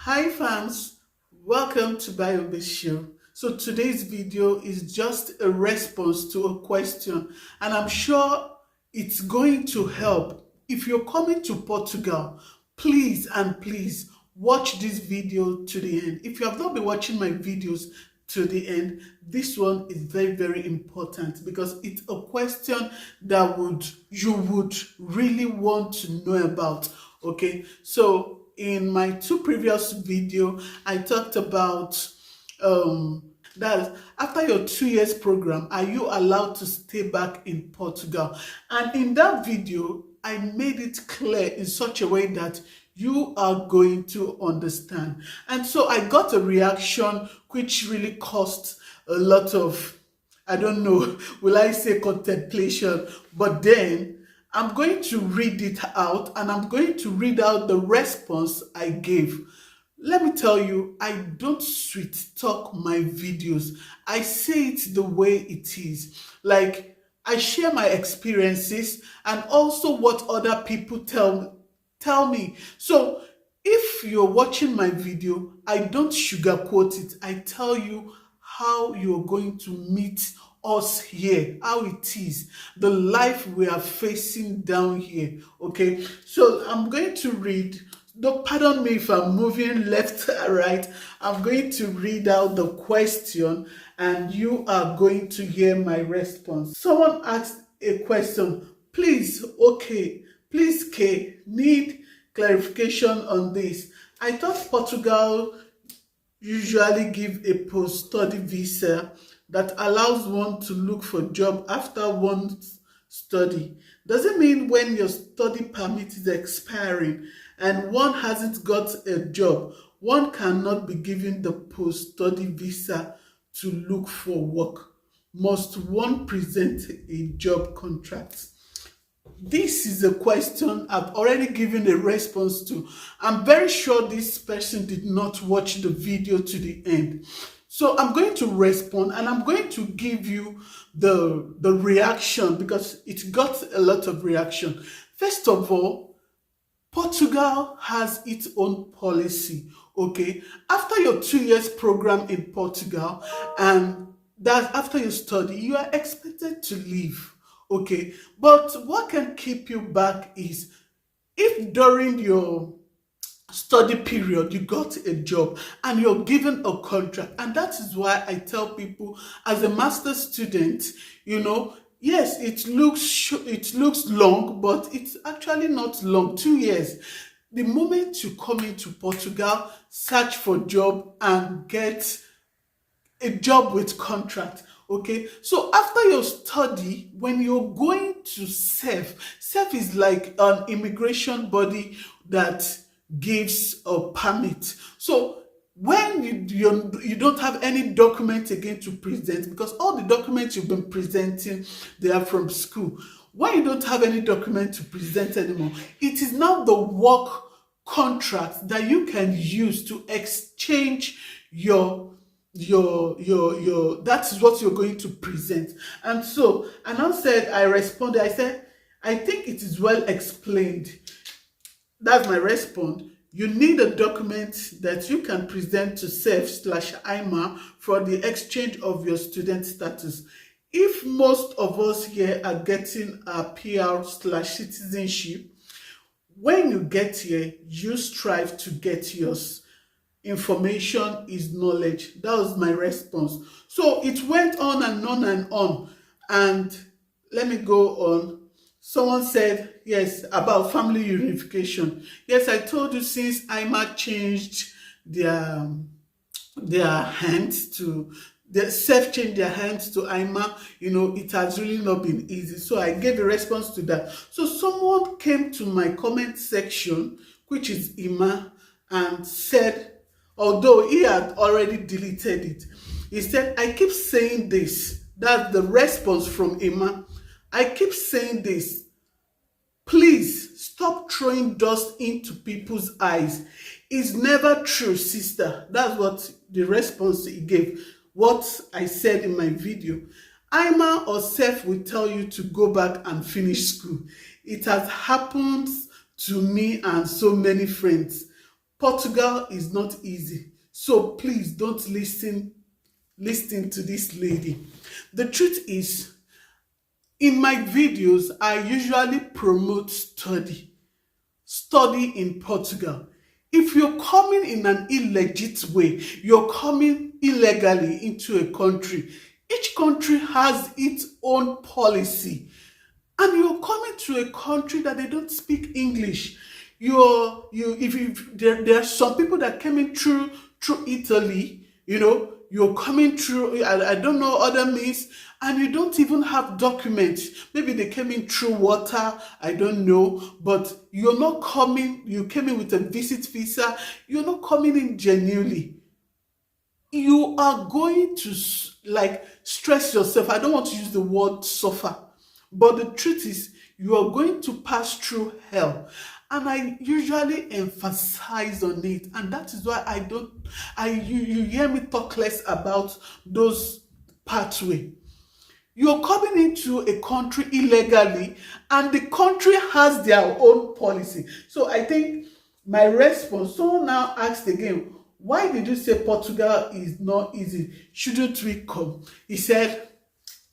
Hi fans, welcome to bayoandobi show. So today's video is just a response to a question, and I'm sure it's going to help. If you're coming to Portugal, please and please watch this video to the end. If you have not been watching my videos to the end, this one is very important because it's a question that you would really want to know about. Okay, so in my two previous video I talked about that after your 2 years program, are you allowed to stay back in Portugal? And in that video I made it clear in such a way that you are going to understand. And so I got a reaction which really caused a lot of, I don't know, will I say contemplation, but then I'm going to read it out and I'm going to read out the response I gave. Let me tell you, I don't sweet talk my videos. I say it the way it is. Like, I share my experiences and also what other people tell me. So if you're watching my video, I don't sugarcoat it. I tell you how you're going to meet us here, how it is, the life we are facing down here. Okay, so I'm going to read. Don't pardon me if I'm moving left and right. I'm going to read out the question and you are going to hear my response. Someone asked a question. Please, okay, please, K, need clarification on this. I thought Portugal usually give a post-study visa that allows one to look for job after one's study. Does it mean when your study permit is expiring and one hasn't got a job, one cannot be given the post-study visa to look for work? Must one present a job contract? This is a question I've already given a response to. I'm very sure this person did not watch the video to the end. So I'm going to respond and I'm going to give you the reaction because it got a lot of reaction. First of all, Portugal has its own policy, okay? After your 2 years program in Portugal and that after you study, you are expected to leave. Okay, but what can keep you back is if during your study period you got a job and you're given a contract. And that is why I tell people, as a master's student, yes, it looks long, but it's actually not long. 2 years. The moment you come into Portugal, search for job and get a job with contract. Okay, so after your study, when you're going to SEF is like an immigration body that gives a permit. So when you don't have any document again to present, because all the documents you've been presenting, they are from school. When you don't have any document to present anymore, it is now the work contract that you can use to exchange that is what you're going to present. And so I responded, I said, I think it is well explained. That's my response. You need a document that you can present to SEF/IMA for the exchange of your student status. If most of us here are getting a PR/citizenship, when you get here, you strive to get yours. Information is knowledge. That was my response. So it went on and on and on. And let me go on. Someone said, yes, about family unification. Yes, I told you since IMA changed their hands to the self change their hands to IMA, it has really not been easy. So I gave a response to that. So someone came to my comment section, which is IMA, and said, although he had already deleted it, he said, I keep saying this. That's the response from Emma. I keep saying this. Please stop throwing dust into people's eyes. It's never true, sister. That's what the response he gave. What I said in my video. Ima or Seth will tell you to go back and finish school. It has happened to me and so many friends. Portugal is not easy. So please don't listen to this lady. The truth is, in my videos, I usually promote study in Portugal. If you're coming in an illegit way, you're coming illegally into a country. Each country has its own policy. And you're coming to a country that they don't speak English. There are some people that came in through Italy, you're coming through, I don't know other means, and you don't even have documents. Maybe they came in through water, I don't know, but you're not coming, you came in with a visit visa, you're not coming in genuinely. You are going to stress yourself. I don't want to use the word suffer, but the truth is you are going to pass through hell. And I usually emphasize on it, and that is why you hear me talk less about those pathways. You're coming into a country illegally, and the country has their own policy. So I think my response, someone now asked again, why did you say Portugal is not easy? Shouldn't we come? He said,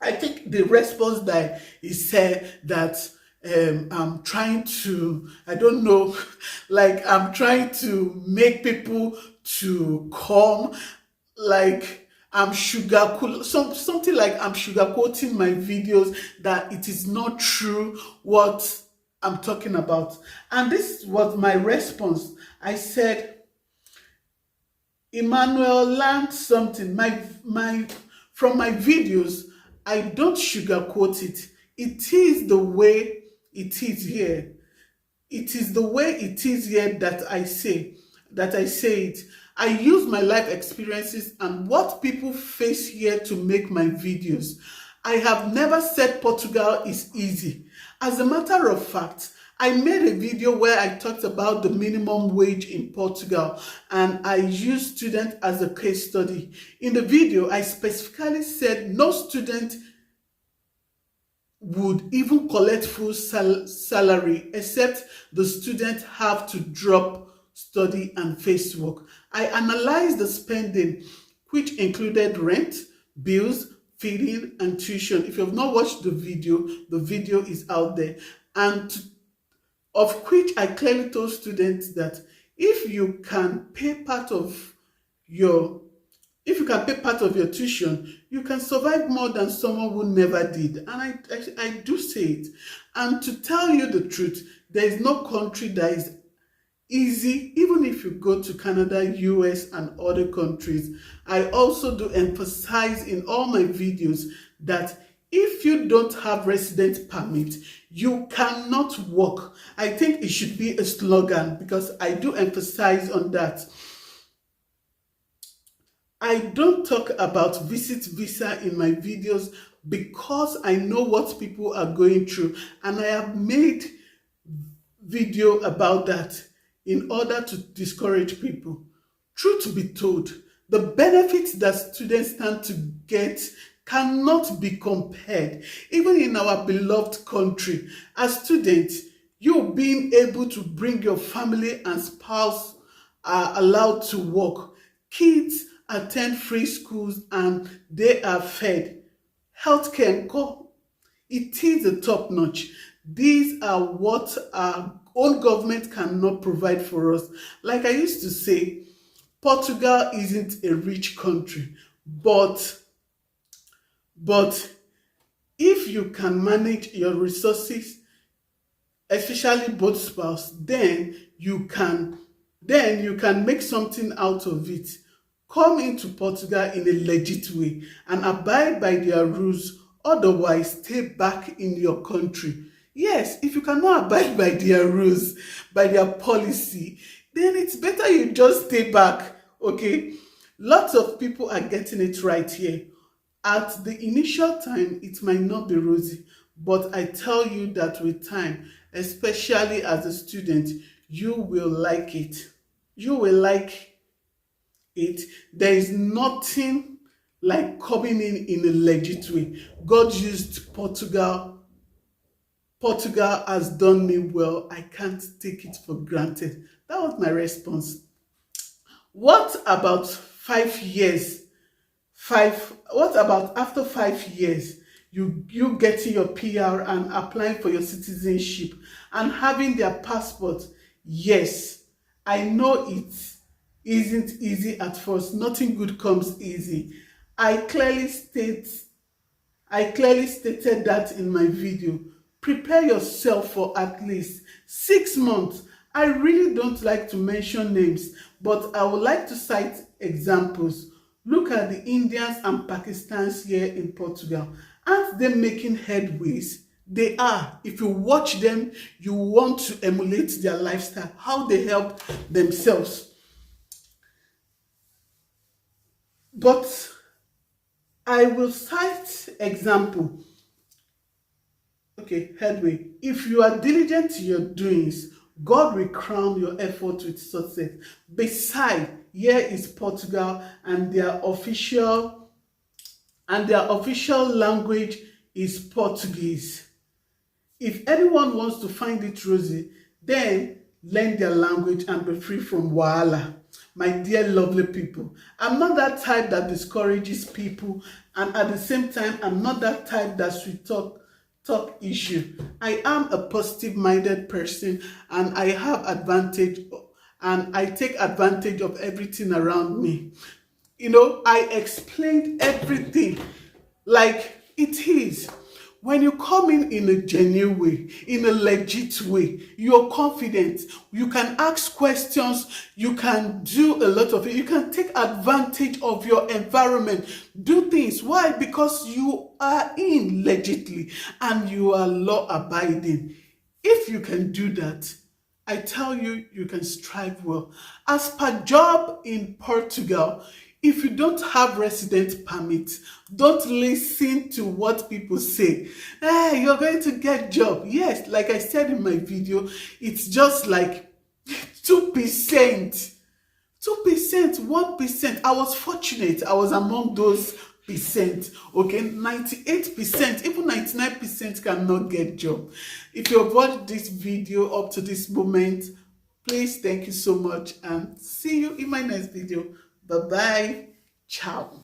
I think the response that he said that I'm trying to, I don't know, like I'm trying to make people to come, like I'm something like I'm sugarcoating my videos, that it is not true what I'm talking about. And this was my response. I said, Emmanuel learned something. From my videos, I don't sugarcoat it. It is the way it is here. It is the way it is here that I say it. I use my life experiences and what people face here to make my videos. I have never said Portugal is easy. As a matter of fact, I made a video where I talked about the minimum wage in Portugal, and I used students as a case study. In the video, I specifically said no student would even collect full salary except the student have to drop study and face work. I analyzed the spending, which included rent, bills, feeding, and tuition. If you have not watched the video is out there. And of which I clearly told students that if you can pay part of your tuition, you can survive more than someone who never did. And I do say it. And to tell you the truth, there is no country that is easy, even if you go to Canada, US, and other countries. I also do emphasize in all my videos that if you don't have resident permit, you cannot work. I think it should be a slogan, because I do emphasize on that. I don't talk about visit visa in my videos because I know what people are going through, and I have made video about that in order to discourage people. Truth be told, the benefits that students stand to get cannot be compared. Even in our beloved country, as students, you being able to bring your family and spouse are allowed to work. Kids attend free schools and they are fed. Healthcare and co, it is a top notch. These are what our own government cannot provide for us. Like I used to say, Portugal isn't a rich country, but if you can manage your resources, especially both spouse, then you can make something out of it. Come into Portugal in a legit way and abide by their rules. Otherwise, stay back in your country. Yes, if you cannot abide by their rules, by their policy, then it's better you just stay back, okay? Lots of people are getting it right here. At the initial time, it might not be rosy, but I tell you that with time, especially as a student, you will like it. You will like it. There is nothing like coming in a legit way. God used Portugal. Portugal has done me well. I can't take it for granted. That was my response. What about 5 years? What about after 5 years, you getting your PR and applying for your citizenship and having their passport? Yes, I know it isn't easy at first. Nothing good comes easy. I clearly state I clearly stated that in my video. Prepare yourself for at least 6 months. I really don't like to mention names, but I would like to cite examples. Look at the Indians and Pakistans here in Portugal. Aren't they making headways? They are. If you watch them, you want to emulate their lifestyle, how they help themselves. But I will cite example. Okay, headway. If you are diligent to your doings, God will crown your effort with success. Beside, here is Portugal, and their official language is Portuguese. If anyone wants to find it rosy, then learn their language and be free from wahala. My dear lovely people, I'm not that type that discourages people, and at the same time, I'm not that type that sweet talk issue. I am a positive minded person, and I have advantage, and I take advantage of everything around me. I explained everything like it is. When you come in a genuine way, in a legit way, you're confident, you can ask questions, you can do a lot of it, you can take advantage of your environment, do things. Why? Because you are in legitly and you are law abiding. If you can do that, I tell you, you can strive well. As per job in Portugal, if you don't have resident permit, don't listen to what people say. Hey, you're going to get job. Yes, like I said in my video, it's just like 2%. 2%, 1%. I was fortunate. I was among those percent. Okay, 98%, even 99% cannot get job. If you have watched this video up to this moment, please thank you so much and see you in my next video. Bye bye. Ciao.